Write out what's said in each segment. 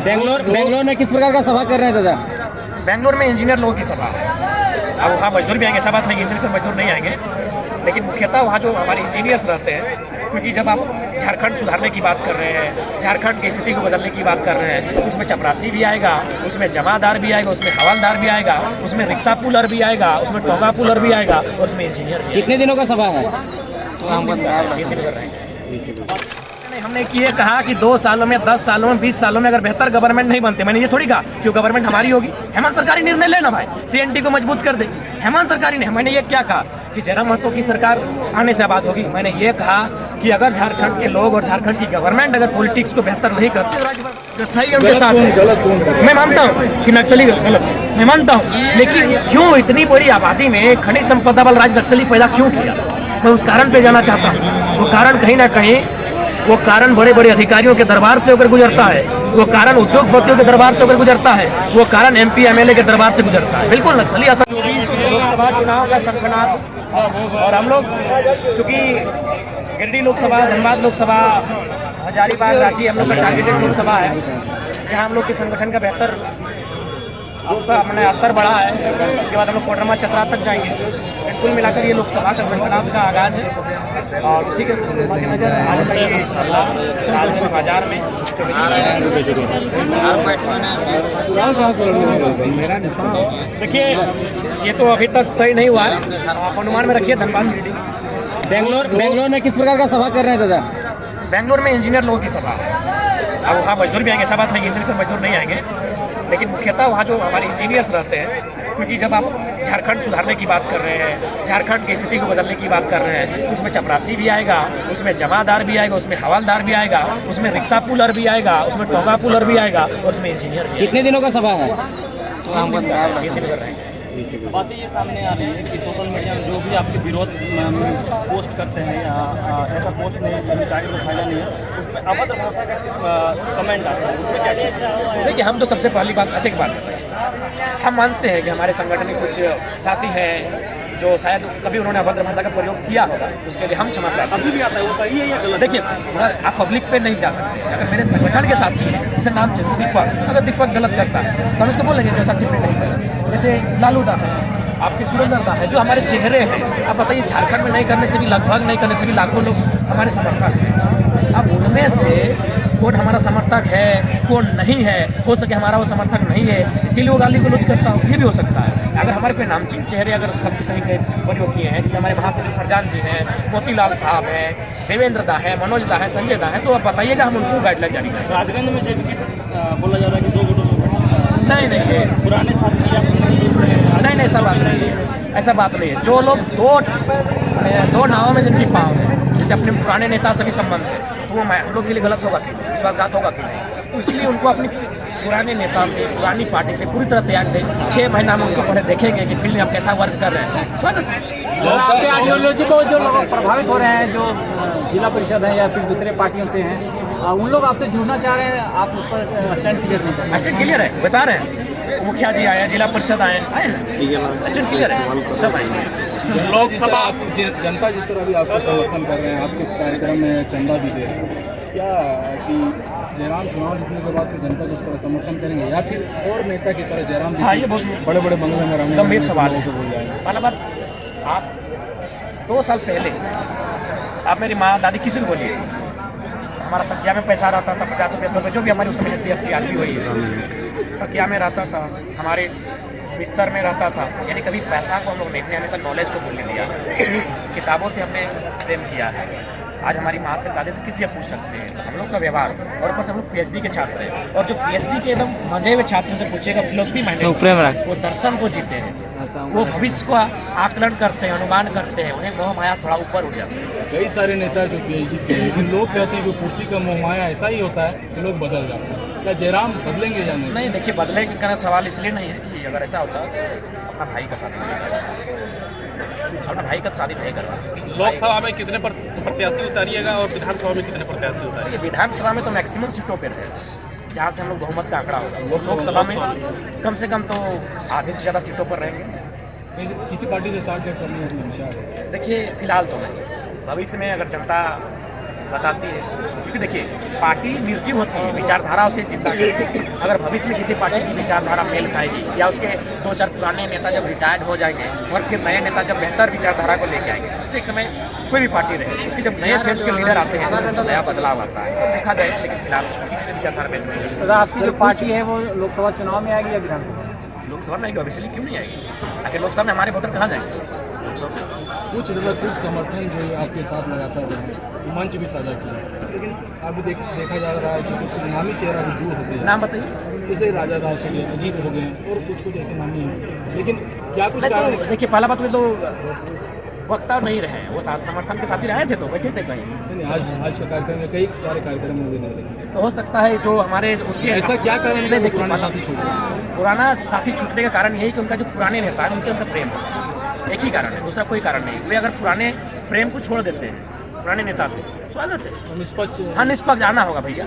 बेंगलोर में किस प्रकार का सभा कर रहे हैं दादा? बेंगलोर में इंजीनियर लोगों की सभा है। अब वहाँ मजदूर भी आएंगे, ऐसा बात नहीं इंजीनियर से मजदूर नहीं आएंगे, लेकिन मुख्यतः वहाँ जो हमारे इंजीनियर्स रहते हैं, क्योंकि जब आप झारखंड सुधारने की बात कर रहे हैं, झारखंड की स्थिति को बदलने की बात कर रहे हैं, तो उसमें चपरासी भी आएगा, उसमें जमादार भी आएगा, उसमें हवालदार भी आएगा, उसमें रिक्शा पुलर भी आएगा, उसमें टोगा पुलर भी आएगा और उसमें इंजीनियर भी। कितने दिनों का सभा है? तो हम कर रहे हैं। हमने ये कहा कि 2 सालों में, 10 सालों में, 20 सालों में अगर बेहतर गवर्नमेंट नहीं बनते, मैंने ये थोड़ी कहा कि गवर्नमेंट हमारी होगी। हेमंत सरकारी निर्णय लेना भाई, सीएनटी को मजबूत कर दे। हेमंत सरकारी ने, मैंने ये क्या कहा कि जयराम महतो की सरकार आने से आबाद होगी। मैंने ये कहा कि अगर झारखंड के लोग और झारखंड की गवर्नमेंट अगर पॉलिटिक्स को बेहतर नहीं करते, सही उनके साथ है। मैं मानता हूँ कि नक्सली गलत है, मैं मानता हूँ, लेकिन क्यों इतनी बड़ी आबादी में खनिज संपदा वाला राज नक्सली पैदा क्यों किया? मैं उस कारण पे जाना चाहता हूँ। वो कारण कहीं ना कहीं, वो कारण बड़े बड़े अधिकारियों के दरबार से होकर गुजरता है, वो कारण उद्योगपतियों के दरबार से होकर गुजरता है, वो कारण एमपी एमएलए के दरबार से गुजरता है। बिल्कुल नक्सली असर। लोकसभा चुनाव का सनसनाहट, और हम लोग चूँकि गिरिडीह लोकसभा, धनबाद लोकसभा, हजारीबाग, रांची हम लोग का टारगेटेड लोकसभा है, जहाँ हम लोग के संगठन का बेहतर स्तर बढ़ा है। उसके बाद हम लोग कोडरमा चतरा तक जाएंगे। कुल मिलाकर ये लोकसभा का संगठन का आगाज़ है, और उसी के मद्देनजर आज का ये लालगंज बाजार में देखिए, ये तो अभी तक सही नहीं हुआ है, आप अनुमान में रखिए। धनबाद बेंगलोर में किस प्रकार का सभा कर रहे हैं दादा? बेंगलोर में इंजीनियर लोगों की सभा है। अब वहाँ मजदूर भी आएंगे, ऐसा बात नहीं इंजीनियर से मजदूर नहीं आएंगे, लेकिन मुख्यतः वहाँ जो हमारे इंजीनियर्स रहते हैं, क्योंकि जब आप झारखंड सुधारने की बात कर रहे हैं, झारखंड की स्थिति को बदलने की बात कर रहे हैं, तो उसमें चपरासी भी आएगा, उसमें जमादार भी आएगा, उसमें हवालदार भी आएगा, उसमें रिक्शा पुलर भी आएगा, उसमें टोगा पुलर भी आएगा और उसमें इंजीनियर भी। कितने दिनों का सभा है? तो हम कर रहे हैं। बातें ये सामने आ रही है कि सोशल मीडिया में जो भी आपके विरोध पोस्ट करते हैं या ऐसा पोस्ट नहीं, जानकारी को फायदा नहीं है, उस पर अभद्र भाषा का कमेंट आता है, उस पर क्या कहते हैं? देखिए, हम तो सबसे पहली बात अच्छी बात बताएं, हम मानते हैं कि हमारे संगठन में कुछ साथी हैं जो शायद कभी उन्होंने अभद्र भाषा का प्रयोग किया होगा, उसके लिए हम क्षमा प्रार्थना। अभी भी आता है, वो सही है या गलत? देखिए, आप पब्लिक पे नहीं जा सकते। अगर मेरे संगठन के साथी हैं, जैसे नाम चंद्र दीपक, अगर दीपक गलत करता है तो हम इसको बोलेंगे कि सर्टिफिकेट नहीं करें। जैसे लालू दा है, आपके सुरेंद्र दा है, जो हमारे चेहरे हैं। आप बताइए, झारखंड में नहीं करने से भी, लगभग नहीं करने से भी लाखों लोग हमारे समर्थक हैं। अब उनमें से कौन हमारा समर्थक है, कौन नहीं है, हो सके हमारा वो समर्थक नहीं है, इसीलिए वो गाली गलौज करता हो, ये भी हो सकता है। अगर हमारे कोई नामचीन चेहरे अगर शब्द कहीं के प्रयोग किए हैं, जैसे हमारे महासचिव फरजान जी हैं, मोतीलाल साहब हैं, देवेंद्र दा है, मनोज दा है, संजय दा है, तो आप बताइएगा, हम उनको गाइडलाइन जारी करेंगे। राजगंज में जेबी बोला जा रहा है कि 2 गुटों में नहीं, पुराने साथी आप नहीं, ऐसा बात नहीं है, ऐसा बात नहीं है। जो लोग दो नावों में जिनकी पाँव है, जैसे अपने पुराने नेता से भी संबंध है, तो वो हम लोग के लिए गलत होगा कि विश्वासघात होगा कि नहीं? तो इसलिए उनको अपनी पुराने नेता से, पुरानी पार्टी से पूरी तरह त्याग दें। 6 महीना में उनको पहले देखेंगे कि फील्ड में हम कैसा वर्क कर रहे हैं। स्वागत है। आइडियोलॉजी को जो लोग प्रभावित हो रहे हैं, जो जिला परिषद है या फिर दूसरे पार्टियों से हैं, उन लोग आपसे जुड़ना चाह रहे हैं, आप उस पर स्टैंड क्लियर नहीं कर? स्टैंड क्लियर है, बता रहे हैं। मुखिया जी आए, जिला परिषद आए हैं, स्टैंड क्लियर है, सब आएंगे। लोकसभा जनता जिस तरह भी आपको समर्थन कर रहे हैं, आपके कार्यक्रम में चंदा भी दे रहे हैं, क्या कि जयराम चुनाव जीतने के बाद फिर जनता को उस तरह समर्थन करेंगे, या फिर और नेता की तरह जयराम ये बहुत बड़े बड़े बंगले में रहने गंभीर सवाल है। बोल जाएंगे? पहला बात, आप 2 साल पहले आप मेरी माँ दादी किसी को बोलिए, हमारा तकिया में पैसा रहता था 50 रुपये 100 रुपये, जो भी हमारी उस समय हैसियत की आदमी हुई है, तकिया में रहता था, हमारे बिस्तर में रहता था। यानी कभी पैसा को हम लोग देखने, हमेशा नॉलेज को भूलने दिया। किताबों से हमने प्रेम किया है। आज हमारी माँ से, दादी से किसी से पूछ सकते हैं। हम लोग का व्यवहार, और ऊपर से हम लोग पीएचडी के छात्र हैं, और जो पीएचडी के एकदम मजे हुए छात्र से पूछेगा फिलोसफी माइंड, वो दर्शन को जीते हैं, वो भविष्य को आकलन करते हैं, अनुमान करते हैं, उन्हें मोह माया थोड़ा ऊपर उठ जाते हैं। कई सारे नेता जो पीएचडी किए, लेकिन लोग कहते हैं कि कुर्सी का मोह माया ऐसा ही होता है कि लोग बदल जाते हैं। क्या जयराम बदलेंगे या नहीं? नहीं, देखिए, बदलेंगे का सवाल इसलिए नहीं है कि अगर ऐसा होता है अपना भाई का शादी अपना भाई का शादी नहीं करवा। लोकसभा में कितने प्रत्याशी उतारिएगा और विधानसभा में कितने प्रत्याशी उतारिएगा? विधानसभा में तो मैक्सिमम सीटों पर है, जहाँ से हम लोग बहुमत का आंकड़ा होगा। लोकसभा में कम से कम तो आधे से ज़्यादा सीटों पर रहेंगे। किसी पार्टी से साथ करने की विचार है? देखिए, फिलहाल तो नहीं, भविष्य में अगर जनता बताती है। क्योंकि देखिए पार्टी निर्जीव होती है, विचारधारा उसे जिंदा करती है। अगर भविष्य में किसी पार्टी की विचारधारा मेल खाएगी या उसके 2-4 पुराने नेता जब रिटायर्ड हो जाएंगे और फिर नए नेता जब बेहतर विचारधारा को लेके आएंगे, इससे एक समय कोई भी पार्टी रहे उसके जब नए फेज के लीडर आते हैं तो नया बदलाव आता है, तो देखा जाए। लेकिन फिलहाल किसी से विचारधारा बेच नहीं है। तो आपकी जो पार्टी है वो लोकसभा चुनाव में आएगी या विधानसभा? लोकसभा में आएगी, ऑब्वियसली क्यों नहीं आएगी? आखिर लोकसभा में हमारे वोटर कहाँ जाएंगे? लोकसभा कुछ समर्थन जो है आपके साथ लगातार रहे, मंच भी साझा किया, लेकिन अभी देखा जा रहा है कि कुछ नामी चेहरा भी दूर हो गया। नाम बताइए। जैसे राजा दास हो गए, अजीत हो गए और कुछ ऐसे नामी हैं, लेकिन क्या कुछ कारण है? देखिए पहला बात में तो वक्ता नहीं रहे, वो साथ समर्थन के साथ ही रहे थे, तो बैठे थे कहीं। नहीं, आज का कार्यक्रम में कई सारे कार्यक्रम में भी नहीं रहे। तो हो सकता है जो हमारे उसके ऐसा क्या कारण है देखिए, पुराना साथी छूट गया? पुराना साथी छूटने का कारण यही कि उनका जो पुराने नेता है उनसे उनका प्रेम है, एक ही कारण है, दूसरा कोई कारण नहीं। वे अगर पुराने प्रेम को छोड़ देते हैं पुराने नेता से, स्वागत है। निष्पक्ष हाँ, निष्पक्ष जाना होगा भैया।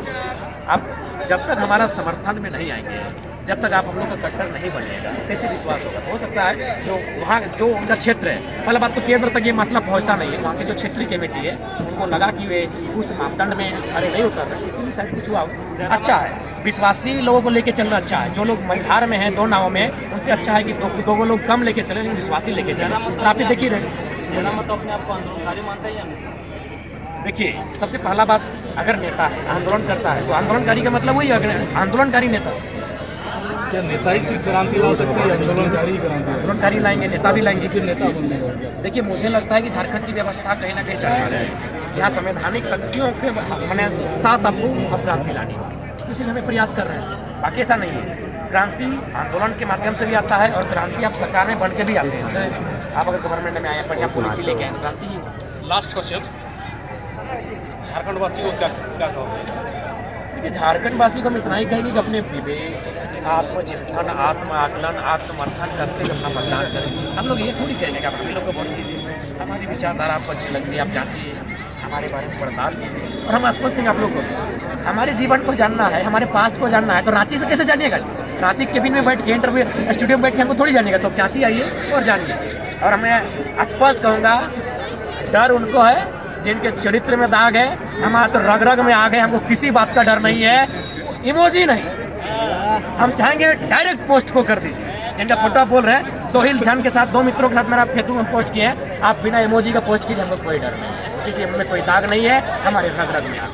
आप जब तक हमारा समर्थन में नहीं आएंगे, जब तक आप हम लोग का कट्टर नहीं बनेगा, कैसे विश्वास होगा? तो हो सकता है जो वहाँ जो उनका क्षेत्र है, पहला बात तो केंद्र तक ये मसला पहुँचता नहीं है। वहाँ की जो क्षेत्रीय कमेटी है उनको लगा कि वे उस मापदंड में खड़े नहीं उतर रहे, इसीलिए शायद कुछ हुआ। अच्छा है, विश्वासी लोगों को लेके चलना अच्छा है। जो लोग मझधार में हैं, 2 नावों में, उनसे अच्छा है कि दो लोग कम लेके चले, लेकिन विश्वासी लेके चले। और आप ये देखिए रहे, जरा मतलब अपने आप को आंदोलनकारी मानता है या नहीं? देखिए सबसे पहला बात, अगर नेता है आंदोलन करता है तो आंदोलनकारी का मतलब वही है, आंदोलनकारी नेता। क्या नेता ही सिर्फ क्रांति ला सकते हैं या आंदोलनकारी ही क्रांति? आंदोलनकारी लाएंगे, नेता भी लाएंगे। फिर नेता बनने का क्या? देखिए मुझे लगता है कि झारखंड की व्यवस्था कहीं ना कहीं चल रही है। यहाँ संवैधानिक शक्तियों के मैंने साथ आपको अब क्रांति लानी है, इसलिए हमें प्रयास कर रहे हैं। बाकी ऐसा नहीं है, क्रांति आंदोलन के माध्यम से भी आता है और क्रांति आप सरकार में बन के भी आते हैं। आप अगर गवर्नमेंट में आए, बढ़िया पॉलिसी लेके आए, क्रांति। लास्ट क्वेश्चन, झारखंड वासी को क्या कहोगे? देखिए झारखंड वासी को हम इतना ही कहेंगे कि अपने विवेक, आत्मचिंतन, आत्म आकलन, आत्ममंथन करके अपना मतदान करें। हम लोग ये थोड़ी कहेंगे कि आप हम लोग को वोट दीजिए, हमारी विचारधारा आपको अच्छी लग रही है, आप जांचिए, हमारे बारे में पड़ताल कीजिए। और हम स्पष्ट नहीं आप लोग को, हमारे जीवन को जानना है, हमारे पास्ट को जानना है, तो रांची से कैसे जानिएगा? रांची केबिन में बैठ के, इंटरव्यू स्टूडियो में बैठ के हमको थोड़ी जानिएगा, तो आप रांची आइए और जानिए। और मैं स्पष्ट कहूँगा, डर उनको है जिनके चरित्र में दाग है, हमारे तो रग रग में आग है, हमको किसी बात का डर नहीं है। इमोजी नहीं, हम चाहेंगे डायरेक्ट पोस्ट को कर दीजिए। जिनका फोटो बोल रहे हैं, 2 हिल के साथ 2 मित्रों के साथ मेरा फेसबुक में पोस्ट किया है, आप बिना इमोजी का पोस्ट कीजिए, हमको कोई डर नहीं, क्योंकि हमें कोई दाग नहीं है, हमारे रग रग में आग।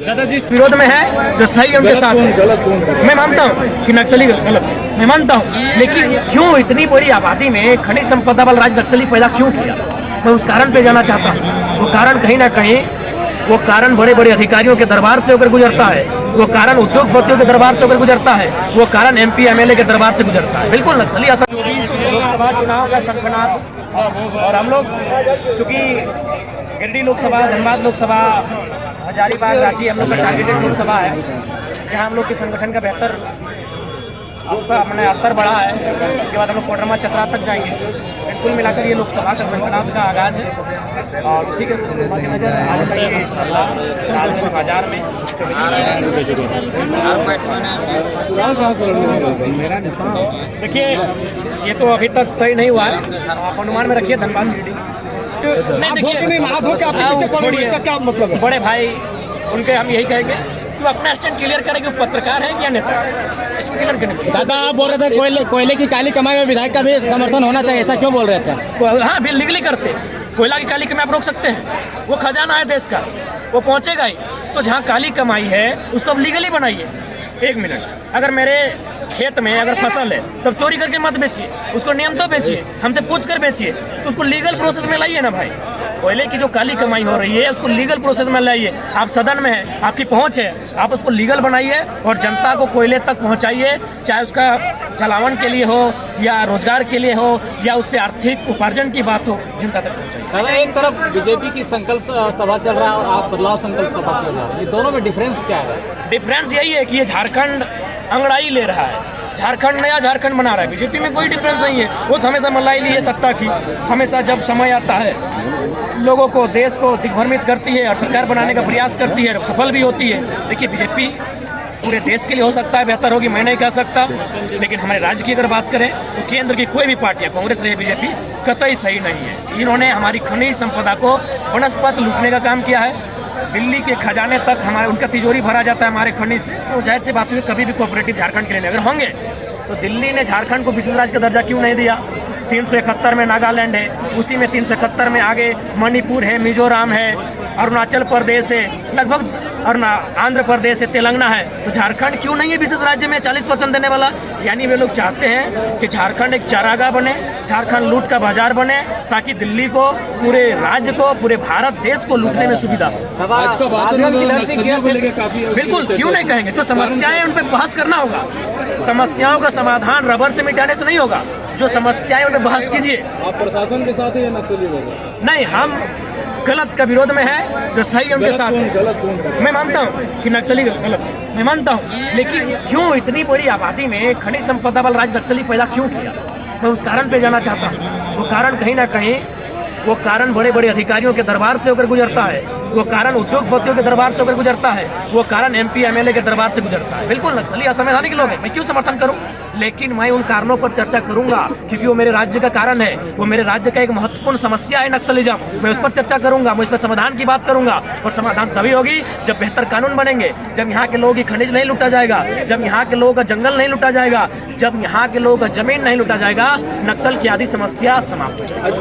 दादा जिस विरोध में है, जो सही है उनके साथ है। मैं मानता हूँ कि नक्सली गलत है, मैं मानता हूँ, लेकिन क्यों इतनी बड़ी आबादी में खनिज संपदा वाला राज नक्सली पैदा क्यों किया? मैं उस कारण पे जाना चाहता हूँ। वो कारण कहीं ना कहीं, वो कारण बड़े बड़े अधिकारियों के दरबार से होकर गुजरता है, वो कारण उद्योगपतियों के दरबार से होकर गुजरता है, वो कारण MP MLA के दरबार से गुजरता है। बिल्कुल नक्सली असर। लोकसभा चुनाव का संकनास, और हम लोग चूँकि गिरिडीह लोकसभा, धनबाद लोकसभा, हजारीबाग, रांची हम लोग का टारगेटेड लोकसभा है, जहाँ हम लोग के संगठन का बेहतर स्तर बढ़ा है। उसके बाद हम लोग कोडरमा चतरा तक जाएंगे। कुल मिलाकर ये लोकसभा का संकनास का आगाज है, और उसी के मद्देनजर आज का ये सभा सार्वजनिक बाजार में देखिए, ये तो अभी तक तय नहीं हुआ है, आप अनुमान में रखिए। धनबाद नहीं, देखिए बड़े भाई उनके हम यही कहेंगे कि वो अपना स्टैंड क्लियर करें कि वो पत्रकार है या नेता है, इसको क्लियर करने को। दादा आप बोल रहे थे कोयले की काली कमाई में विधायक का भी समर्थन होना चाहिए, ऐसा क्यों बोल रहे थे? हाँ, बिल लीगली करते। कोयला की काली कमाई आप रोक सकते हैं, वो खजाना है देश का, वो पहुंचेगा ही। तो जहाँ काली कमाई है उसको अब लीगली बनाइए। 1 मिनट, अगर मेरे खेत में अगर फसल है तब चोरी करके मत बेचिए, उसको नियम तो बेचिए, हमसे पूछ कर बेचिए, तो उसको लीगल प्रोसेस में लाइए ना भाई। कोयले की जो काली कमाई हो रही है उसको लीगल प्रोसेस में लाइए। आप सदन में हैं, आपकी पहुंच है, आप उसको लीगल बनाइए और जनता को कोयले तक पहुंचाइए, चाहे उसका जलावन के लिए हो या रोजगार के लिए हो या उससे आर्थिक उपार्जन की बात हो, जनता तक पहुंचाइए। एक तरफ बीजेपी की संकल्प सभा चल रहा है और आप बदलाव संकल्प सभा चल रहा है, ये दोनों में डिफरेंस क्या है? डिफरेंस यही है कि ये झारखंड अंगड़ाई ले रहा है, झारखंड नया झारखंड बना रहा है। बीजेपी में कोई डिफरेंस नहीं है, वो तो हमेशा मलाई ली है सत्ता की, हमेशा जब समय आता है लोगों को, देश को दिग्भ्रमित करती है और सरकार बनाने का प्रयास करती है, सफल भी होती है। देखिए बीजेपी पूरे देश के लिए हो सकता है बेहतर होगी, मैं नहीं कह सकता, लेकिन हमारे राज्य की अगर बात करें तो केंद्र की कोई भी पार्टियां, कांग्रेस रही बीजेपी, कतई सही नहीं है। इन्होंने हमारी खनिज संपदा को वनस्पत लूटने का काम किया है, दिल्ली के खजाने तक हमारे उनका तिजोरी भरा जाता है हमारे खनिज से, तो जाहिर सी बात हुई कभी भी कोऑपरेटिव झारखंड के लिए अगर होंगे तो दिल्ली ने झारखंड को विशेष राज्य का दर्जा क्यों नहीं दिया। 371 में नागालैंड है, उसी में 371 में आगे मणिपुर है, मिजोरम है, अरुणाचल प्रदेश है, लगभग और ना आंध्र प्रदेश है, तेलंगाना है, तो झारखंड क्यों नहीं है विशेष राज्य में 40% देने वाला। यानी वे लोग चाहते हैं कि झारखंड एक चारागाह बने, झारखंड लूट का बाजार बने, ताकि दिल्ली को, पूरे राज्य को, पूरे भारत देश को लूटने में सुविधा हो। आज का भाषण नक्सलियों को लेकर काफी बिल्कुल क्यों नहीं कहेंगे, जो समस्याएं उन पर बहस करना होगा। समस्याओं का समाधान रबर से मिटाने से नहीं होगा, जो समस्याएं उन पर बहस कीजिए। आप प्रशासन के साथ है या नक्सलियों के? नहीं, हम गलत का विरोध में है, जो सही है उनके साथ है। गलत कौन कर रहा है? मैं मानता हूँ कि नक्सली गलत है, मैं मानता हूँ, लेकिन क्यों इतनी बड़ी आबादी में खनिज संपदा वाला राज्य नक्सली पैदा क्यों किया, मैं उस कारण पे जाना चाहता हूँ। वो कारण कहीं ना कहीं, वो कारण बड़े बड़े अधिकारियों के दरबार से होकर गुजरता है, वो कारण उद्योगपतियों के दरबार से होकर गुजरता है, वो कारण MP MLA के दरबार से गुजरता है। बिल्कुल नक्सली असंवैधानिक लोग हैं, मैं क्यों समर्थन करूं, लेकिन मैं उन कारणों पर चर्चा करूंगा क्योंकि वो मेरे राज्य का कारण है, वो मेरे राज्य का एक महत्वपूर्ण समस्या है नक्सलिज्म। मैं उस पर चर्चा करूंगा, मैं उस पर समाधान की बात करूंगा, और समाधान तभी होगी जब बेहतर कानून बनेंगे, जब यहाँ के लोगों की खनिज नहीं लूटा जाएगा, जब यहाँ के लोगों का जंगल नहीं लूटा जाएगा, जब यहाँ के लोगों का जमीन नहीं लूटा जाएगा, नक्सल की आदि समस्या समाप्त हो जाएगी।